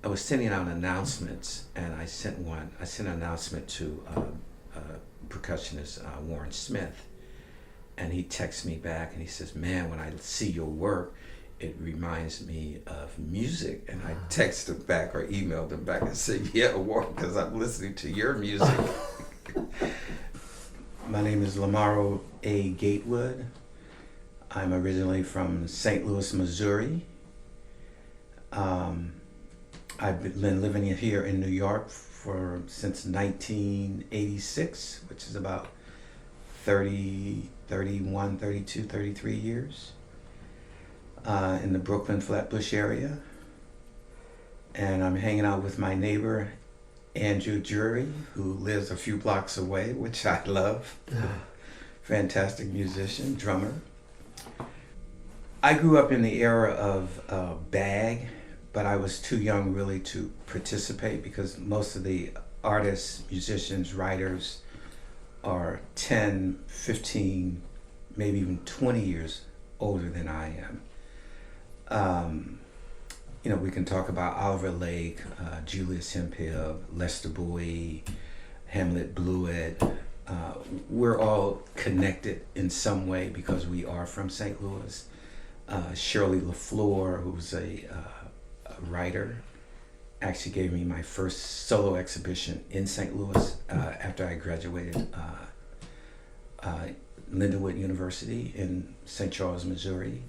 I was sending out announcements, and I sent an announcement to percussionist Warren Smith, and he texts me back and he says, "Man, when I see your work, it reminds me of music." And I texted him back or emailed him back and said, "Yeah, Warren, because I'm listening to your music." My name is Lamerol A. Gatewood. I'm originally from St. Louis, Missouri. I've been living here in New York since 1986, which is about 30, 31, 32, 33 years, in the Brooklyn Flatbush area. And I'm hanging out with my neighbor, Andrew Drury, who lives a few blocks away, which I love. Fantastic musician, drummer. I grew up in the era of bag, but I was too young really to participate because most of the artists, musicians, writers are 10, 15, maybe even 20 years older than I am. We can talk about Oliver Lake, Julius Hemphill, Lester Bowie, Hamlet Blewett. We're all connected in some way because we are from St. Louis. Shirley LaFleur, who's a writer, actually gave me my first solo exhibition in St. Louis after I graduated Lindenwood University in St. Charles, Missouri.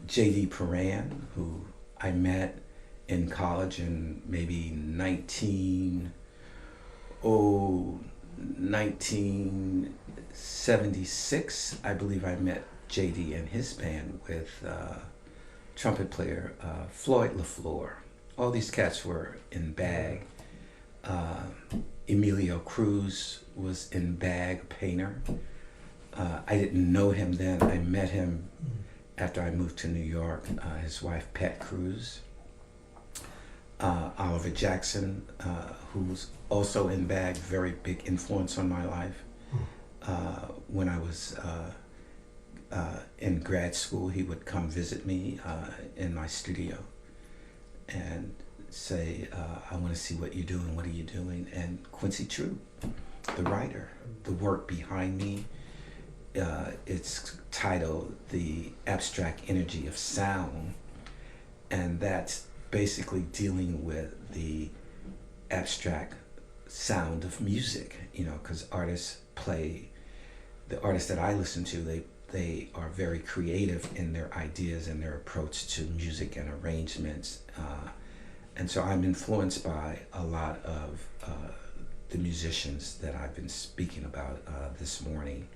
J.D. Perrin, who I met in college in maybe 1976, I believe I met J.D. and his band with trumpet player Floyd LaFleur. All these cats were in bag. Emilio Cruz was in bag, painter. I didn't know him then. I met him after I moved to New York. His wife, Pat Cruz. Oliver Jackson, who's also in bag, very big influence on my life. When I was in grad school, he would come visit me in my studio and say, "I want to see what you're doing, what are you doing?" And Quincy True, the writer, the work behind me, it's titled The Abstract Energy of Sound, and that's basically dealing with the abstract sound of music, because the artists that I listen to, they are very creative in their ideas and their approach to music and arrangements. And so I'm influenced by a lot of the musicians that I've been speaking about this morning.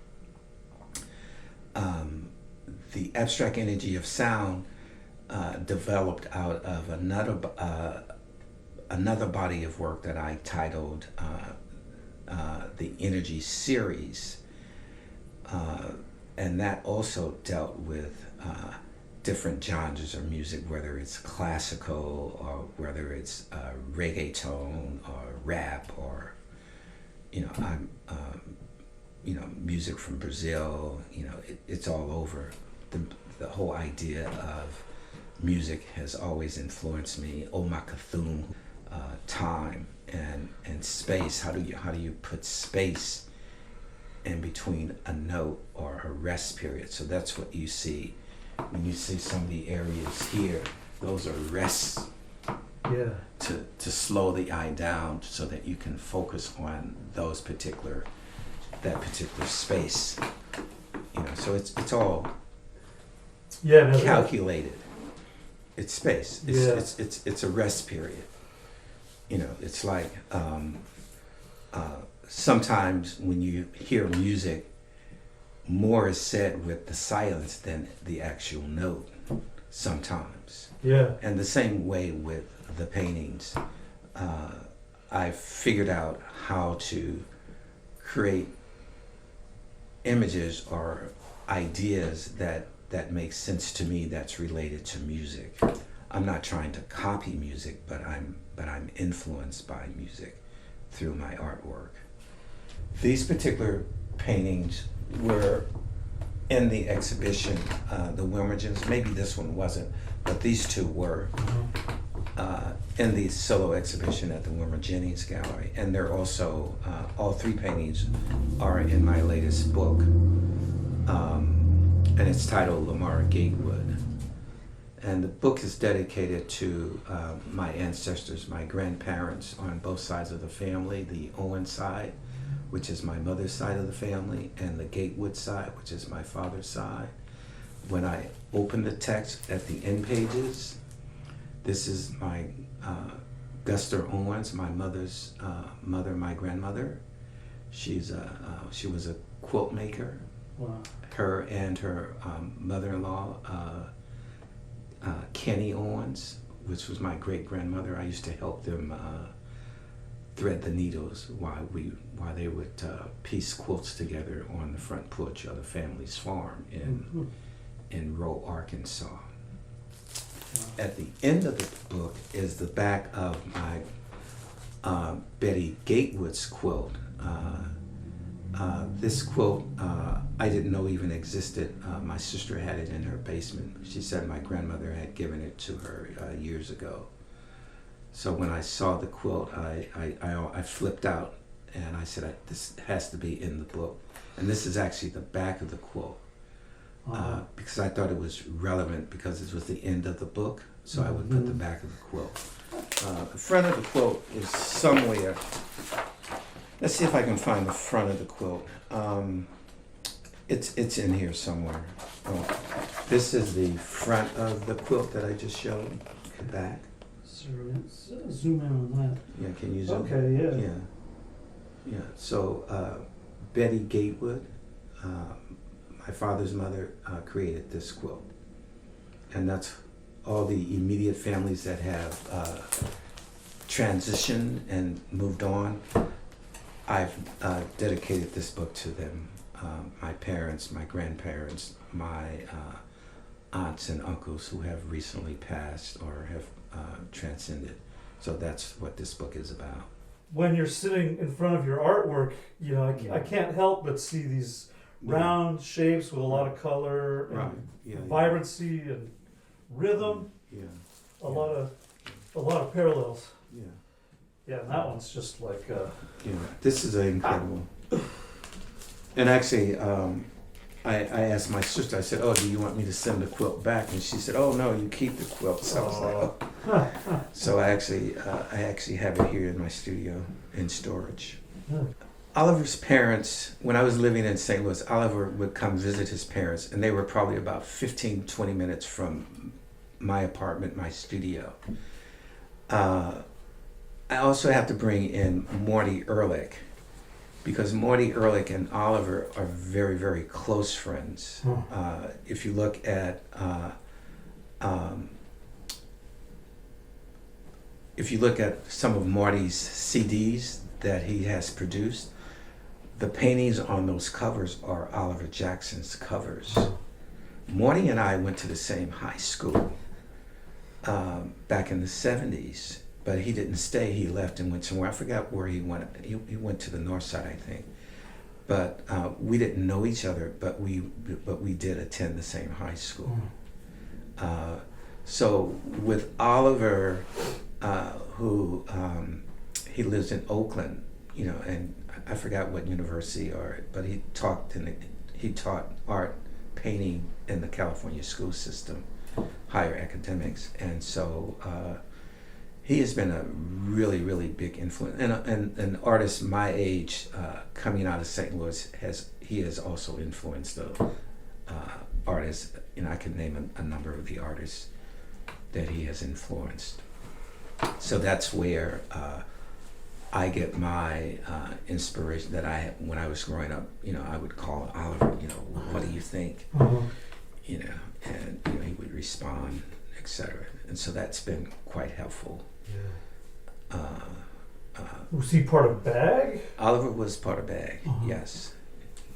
The abstract energy of sound developed out of another body of work that I titled the Energy Series. And that also dealt with different genres of music, whether it's classical or whether it's reggaeton or rap or, music from Brazil. It's all over. The whole idea of music has always influenced me. Omar Cthulhu, time and space. How do you put space in between a note or a rest period? So that's what you see when you see some of the areas here. Those are rests. Yeah. To slow the eye down so that you can focus on that particular space. So it's all calculated. It's space. It's a rest period. It's like sometimes when you hear music, more is said with the silence than the actual note. Sometimes. Yeah. And the same way with the paintings. I figured out how to create images or ideas that make sense to me, that's related to music. I'm not trying to copy music, but I'm influenced by music through my artwork. These particular paintings were in the exhibition, the Wilmergens. Maybe this one wasn't, but these two were. in the solo exhibition at the Wilmer Jennings Gallery. And they're also, all three paintings are in my latest book. And it's titled Lamerol A, Gatewood. And the book is dedicated to my ancestors, my grandparents on both sides of the family, the Owen side, which is my mother's side of the family, and the Gatewood side, which is my father's side. When I open the text at the end pages, this is my Guster Owens, my mother's mother, my grandmother. She was a quilt maker. Wow. Her and her mother-in-law, Kenny Owens, which was my great-grandmother. I used to help them thread the needles while they would piece quilts together on the front porch of the family's farm in Rowe, Arkansas. Wow. At the end of the book is the back of my Betty Gatewood's quilt. This quilt I didn't know even existed. My sister had it in her basement. She said my grandmother had given it to her years ago. So when I saw the quilt, I flipped out and I said, this has to be in the book. And this is actually the back of the quilt. Because I thought it was relevant because it was the end of the book. So I would put the back of the quilt. The front of the quilt is somewhere. Let's see if I can find the front of the quilt. It's in here somewhere. Oh, this is the front of the quilt that I just showed. The back. So let's zoom in on that. Yeah, can you zoom? Okay, yeah. Yeah. So Betty Gatewood, my father's mother, created this quilt, and that's all the immediate families that have transitioned and moved on. I've dedicated this book to them. My parents, my grandparents, my aunts and uncles who have recently passed or have transcended. So that's what this book is about. When you're sitting in front of your artwork, you know, I can't help but see these round shapes with a lot of color and vibrancy and rhythm. A lot of parallels. Yeah, and that one's just like this is incredible. And actually, I asked my sister, I said, oh, do you want me to send the quilt back? And she said, oh, no, you keep the quilt. So I was like, oh. So I actually have it here in my studio in storage. Oliver's parents, when I was living in St. Louis, Oliver would come visit his parents, and they were probably about 15, 20 minutes from my apartment, my studio. I also have to bring in Morty Ehrlich, because Morty Ehrlich and Oliver are very, very close friends. If you look at some of Morty's CDs that he has produced, the paintings on those covers are Oliver Jackson's covers. Morty and I went to the same high school back in the 70s. But he didn't stay. He left and went somewhere. I forgot where he went. He went to the north side, I think. But we didn't know each other. But we did attend the same high school. So with Oliver, who he lives in Oakland, you know, and I forgot what university but he taught art, painting in the California school system, higher academics, and so. He has been a really, really big influence, and an artist my age coming out of St. Louis has also influenced the artists. You know, I can name a number of the artists that he has influenced. So that's where I get my inspiration that I had when I was growing up. You know, I would call Oliver. You know, what do you think? You know, and you know he would respond, etc. And so that's been quite helpful. Was he part of BAG? Oliver was part of BAG, yes,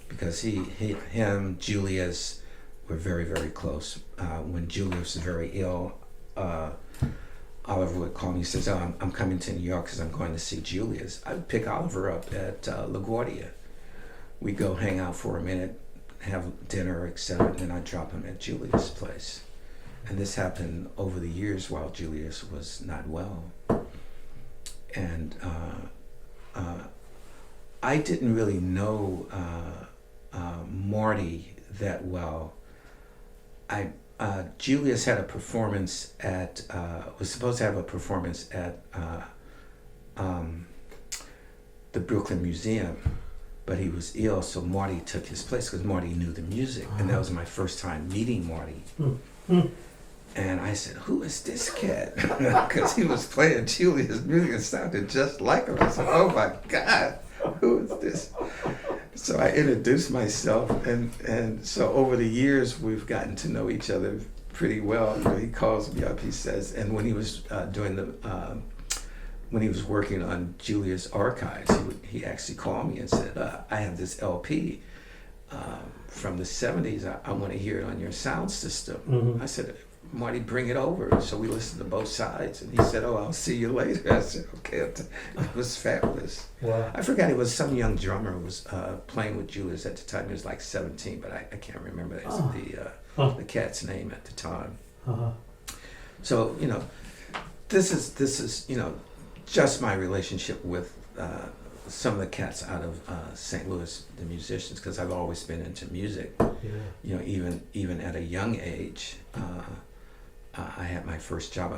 because him, Julius were very, very close. When Julius was very ill, Oliver would call me and says, "Oh, I'm coming to New York because I'm going to see Julius." I would pick Oliver up at LaGuardia. We'd go hang out for a minute, have dinner, etc., and then I'd drop him at Julius' place. And this happened over the years while Julius was not well. and I didn't really know Marty that well. Julius had a performance at was supposed to have a performance at the Brooklyn Museum, but he was ill, so Marty took his place because Marty knew the music, and that was my first time meeting Marty. And I said, "Who is this cat?" Because he was playing Julius' music and sounded just like him. I said, "Oh my God, who is this?" So I introduced myself, and so over the years we've gotten to know each other pretty well. You know, he calls me up. He says, and when he was when he was working on Julius Archives, he actually called me and said, "I have this LP from the '70s. I want to hear it on your sound system." I said, "Marty, bring it over." So we listened to both sides, and he said, "Oh, I'll see you later." I said, "Okay." It was fabulous. Wow. I forgot, it was some young drummer who was playing with Julius at the time. He was like 17, but I can't remember the cat's name at the time. So, you know, this is you know, just my relationship with some of the cats out of St. Louis, the musicians, because I've always been into music. Yeah. You know, even at a young age. I had my first job.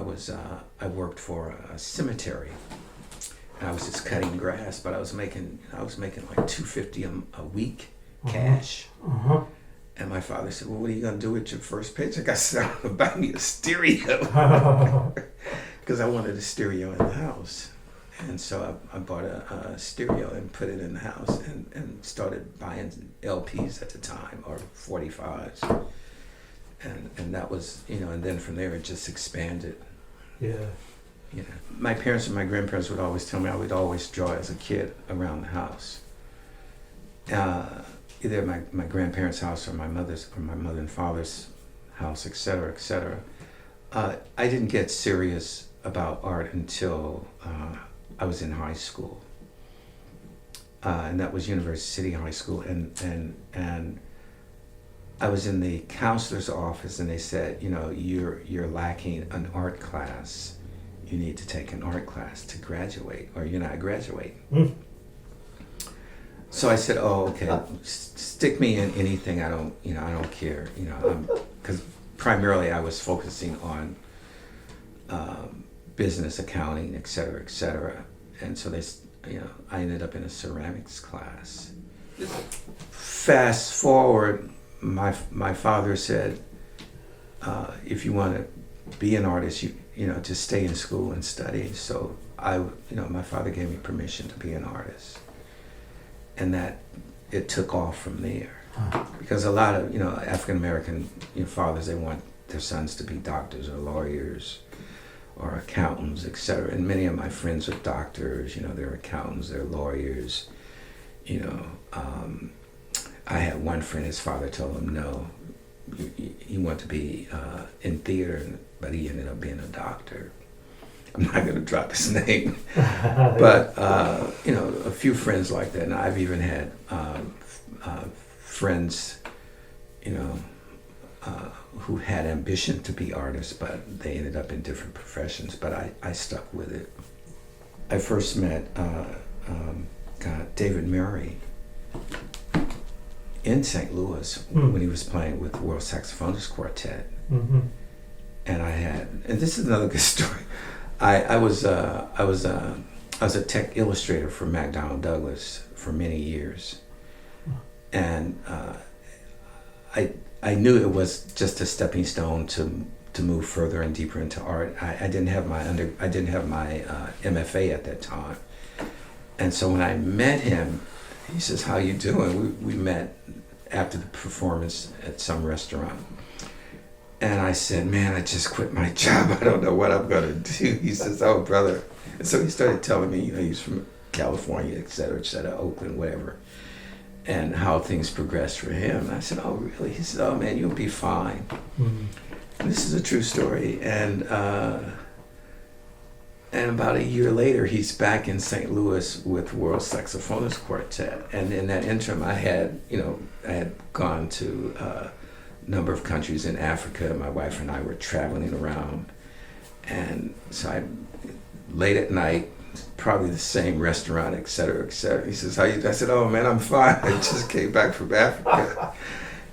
I worked for a cemetery. And I was just cutting grass, but I was making like $250 a week cash. And my father said, "Well, what are you gonna do with your first paycheck?" I said, "I'm gonna buy me a stereo," because I wanted a stereo in the house. And so I bought a stereo and put it in the house, and started buying LPs at the time, or 45s. And that was, you know, and then from there it just expanded. Yeah. You know, my parents and my grandparents would always tell me I would always draw as a kid around the house. Either my grandparents' house or my mother and father's house, etc., etc. I didn't get serious about art until I was in high school, and that was University City High School, and I was in the counselor's office, and they said, "You know, you're lacking an art class. You need to take an art class to graduate, or you're not graduating." So I said, "Oh, okay. Stick me in anything. I don't care. You know, because primarily I was focusing on business, accounting, et cetera, et cetera." And so I ended up in a ceramics class. Fast forward. My father said, "If you want to be an artist, you know, just stay in school and study." So my father gave me permission to be an artist, and that it took off from there. Because a lot of African American fathers, they want their sons to be doctors or lawyers or accountants, etc. And many of my friends are doctors. They're accountants, they're lawyers. I had one friend, his father told him no, he wanted to be in theater, but he ended up being a doctor. I'm not going to drop his name, but a few friends like that. And I've even had friends, who had ambition to be artists, but they ended up in different professions. But I stuck with it. I first met David Murray in St. Louis when he was playing with the World Saxophonist Quartet. Mm-hmm. And this is another good story. I was a tech illustrator for McDonnell Douglas for many years, and I knew it was just a stepping stone to move further and deeper into art. I didn't have my MFA at that time, and so when I met him, he says, "How you doing?" We met after the performance at some restaurant. And I said, "Man, I just quit my job. I don't know what I'm going to do." He says, "Oh, brother." And so he started telling me, he's from California, et cetera, Oakland, whatever, and how things progressed for him. And I said, "Oh, really?" He said, "Oh, man, you'll be fine." Mm-hmm. And this is a true story. And about a year later, he's back in St. Louis with World Saxophonist Quartet. And in that interim, I had gone to number of countries in Africa. My wife and I were traveling around, and so late at night, probably the same restaurant, et cetera, et cetera. He says, "How you?" I said, "Oh man, I'm fine. I just came back from Africa."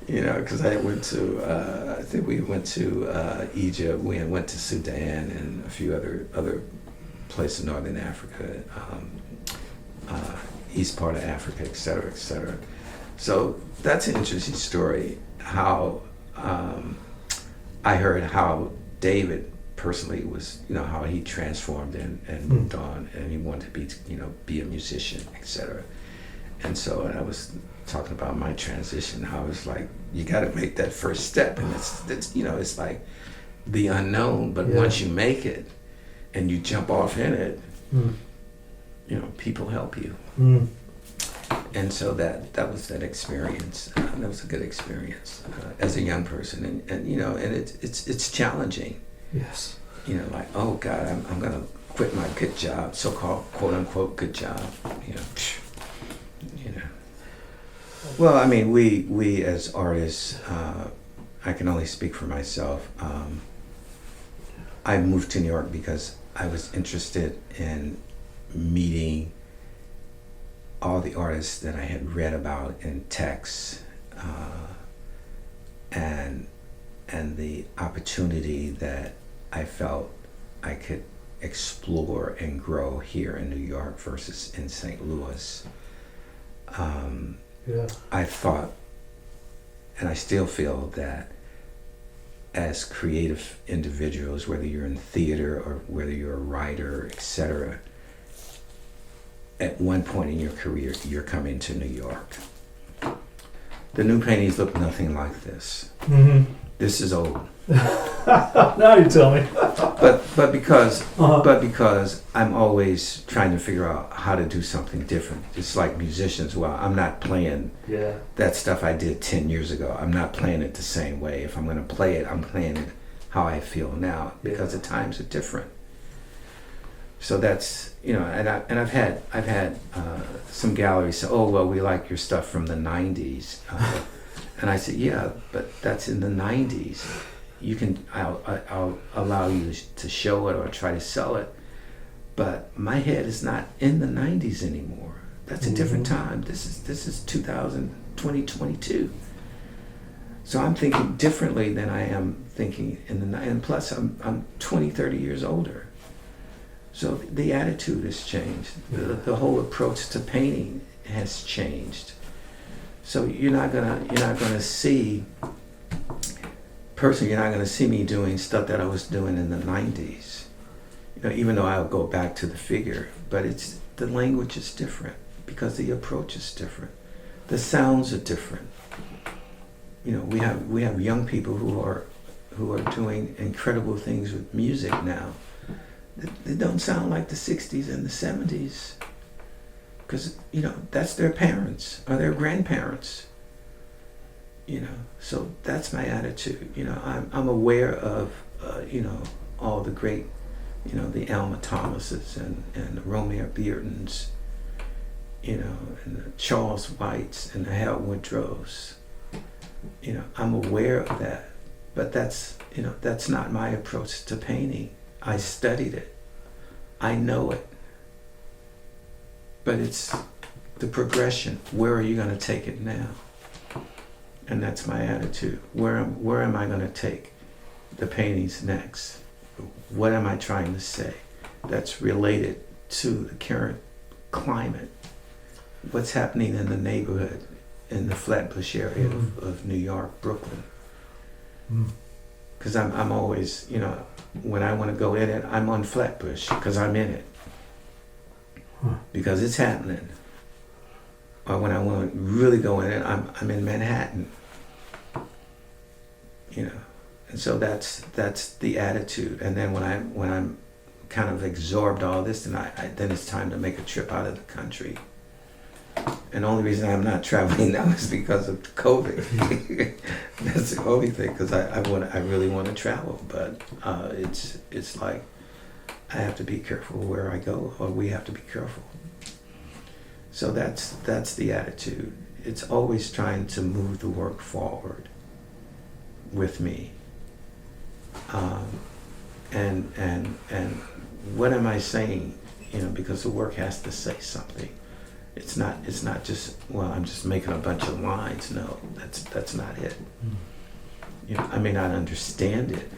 You know, because I went to, I think we went to Egypt, we went to Sudan and a few other places in Northern Africa, east part of Africa, et cetera, et cetera. So that's an interesting story, how I heard how David personally was, you know, how he transformed and moved on, and he wanted to be, you know, be a musician, et cetera. And so I was talking about my transition, how it's like, you got to make that first step, and it's you know, it's like the unknown, but once you make it and you jump off in it, you know, people help you. And so that was that experience. That was a good experience as a young person, and you know, and it's challenging. Yes. You know, like, oh God, I'm gonna quit my good job, so-called quote unquote good job. You know. Well, I mean, we as artists, I can only speak for myself. I moved to New York because I was interested in meeting all the artists that I had read about in texts, and the opportunity that I felt I could explore and grow here in New York versus in St. Louis. I thought, and I still feel, that as creative individuals, whether you're in theater or whether you're a writer, etc., at one point in your career, you're coming to New York. The new paintings look nothing like this. This is old. Now you tell me. but because I'm always trying to figure out how to do something different. It's like musicians. Well, I'm not playing that stuff I did 10 years ago. I'm not playing it the same way. If I'm going to play it, I'm playing it how I feel now, because the times are different. So that's, you know, and I've had some galleries say, "Oh, well, we like your stuff from the 90s." And I said, "Yeah, but that's in the 90s. You can, I'll allow you to show it or try to sell it, but my head is not in the 90s anymore. That's a different time. This is 2022. So I'm thinking differently than I am thinking in the, and plus I'm 20, 30 years older. So the attitude has changed. The whole approach to painting has changed. So you're not gonna see, personally, you're not gonna see me doing stuff that I was doing in the 90s. You know, even though I'll go back to the figure, but the language is different because the approach is different. The sounds are different. You know, we have young people who are doing incredible things with music now. They don't sound like the 60s and the 70s. Because, you know, that's their parents or their grandparents, you know. So that's my attitude. You know, I'm aware of, you know, all the great, you know, the Alma Thomases and the Romeo Beartons, you know, and the Charles Whites and the Hal Woodrows. You know, I'm aware of that, but that's, you know, that's not my approach to painting. I studied it. I know it. But it's the progression. Where are you going to take it now? And that's my attitude. Where am I going to take the paintings next? What am I trying to say that's related to the current climate? What's happening in the neighborhood, in the Flatbush area of New York, Brooklyn? Because I'm always, you know, when I want to go in it, I'm on Flatbush because I'm in it. Because it's happening. Or when I want to really go in it, I'm in Manhattan. You know, and so that's the attitude. And then when I'm kind of absorbed all this, then it's time to make a trip out of the country. And the only reason I'm not traveling now is because of COVID. That's the only thing, because I really want to travel, but it's like I have to be careful where I go, or we have to be careful. So that's the attitude. It's always trying to move the work forward with me. And what am I saying? you know, because the work has to say something. It's not just, well, I'm just making a bunch of lines. No, that's not it. You know, I may not understand it,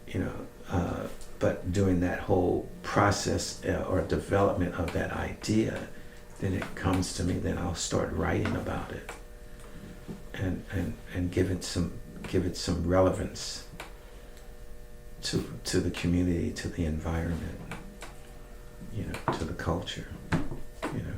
you know, but during that whole process or development of that idea, then it comes to me, then I'll start writing about it and give it some relevance to the community, to the environment, you know, to the culture, you know.